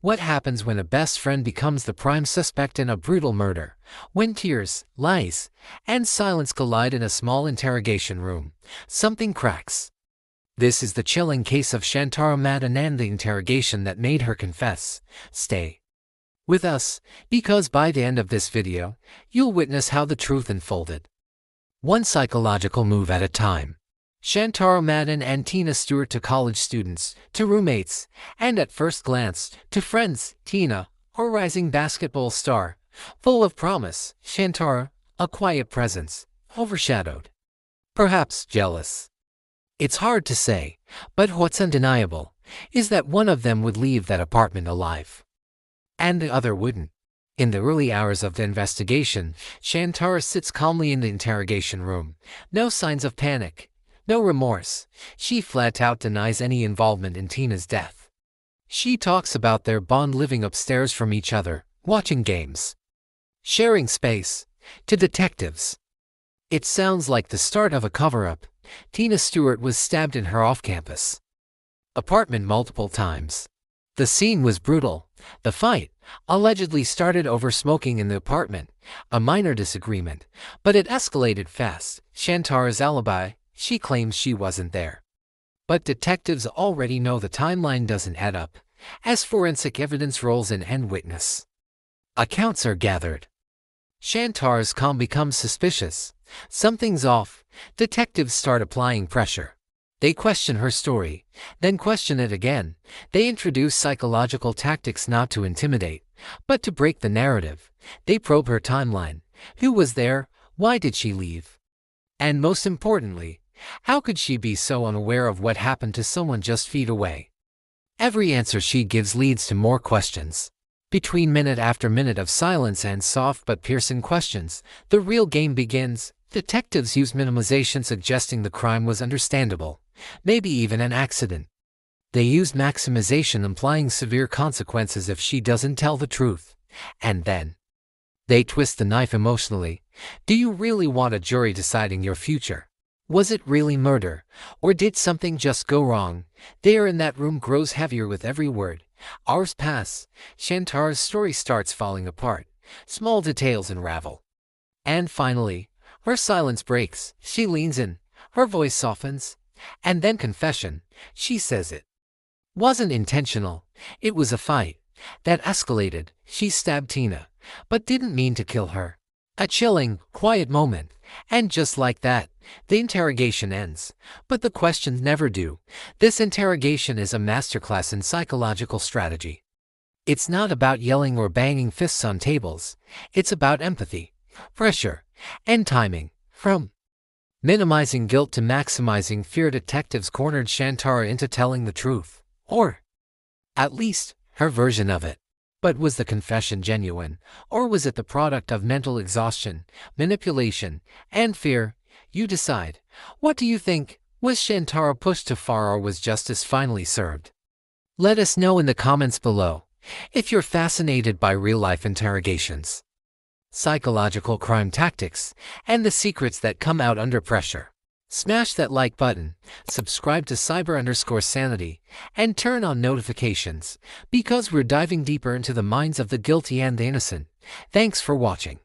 What happens when a best friend becomes the prime suspect in a brutal murder? When tears, lies, and silence collide in a small interrogation room, something cracks. This is the chilling case of Shantara Madden and the interrogation that made her confess. Stay with us, because by the end of this video, you'll witness how the truth unfolded. One psychological move at a time. Shantara Madden and Tina Stewart to college students, to roommates, and at first glance, to friends. Tina, a rising basketball star, full of promise. Shantara, a quiet presence, overshadowed. Perhaps jealous. It's hard to say, but what's undeniable is that one of them would leave that apartment alive, and the other wouldn't. In the early hours of the investigation, Shantara sits calmly in the interrogation room. No signs of panic. No remorse. She flat out denies any involvement in Tina's death. She talks about their bond, living upstairs from each other, watching games, sharing space. To detectives, it sounds like the start of a cover-up. Tina Stewart was stabbed in her off-campus apartment multiple times. The scene was brutal. The fight allegedly started over smoking in the apartment, a minor disagreement, but it escalated fast. Shantara's alibi: she claims she wasn't there. But detectives already know the timeline doesn't add up, as forensic evidence rolls in and witness accounts are gathered. Shantara's calm becomes suspicious. Something's off. Detectives start applying pressure. They question her story, then question it again. They introduce psychological tactics not to intimidate, but to break the narrative. They probe her timeline. Who was there? Why did she leave? And most importantly, how could she be so unaware of what happened to someone just feet away? Every answer she gives leads to more questions. Between minute after minute of silence and soft but piercing questions, the real game begins. Detectives use minimization, suggesting the crime was understandable, maybe even an accident. They use maximization, implying severe consequences if she doesn't tell the truth. And then they twist the knife emotionally. Do you really want a jury deciding your future? Was it really murder, or did something just go wrong? The air in that room grows heavier with every word. Hours pass. Shantara's story starts falling apart. Small details unravel. And finally, her silence breaks. She leans in. Her voice softens. And then confession. She says it wasn't intentional. It was a fight that escalated. She stabbed Tina, but didn't mean to kill her. A chilling, quiet moment. And just like that, the interrogation ends. But the questions never do. This interrogation is a masterclass in psychological strategy. It's not about yelling or banging fists on tables. It's about empathy, pressure, and timing. From minimizing guilt to maximizing fear, detectives cornered Shantara into telling the truth. Or at least, her version of it. But was the confession genuine, or was it the product of mental exhaustion, manipulation, and fear? You decide. What do you think? Was Shantara pushed too far, or was justice finally served? Let us know in the comments below. If you're fascinated by real-life interrogations, psychological crime tactics, and the secrets that come out under pressure, smash that like button, subscribe to Cyber_Sanity, and turn on notifications, because we're diving deeper into the minds of the guilty and the innocent. Thanks for watching.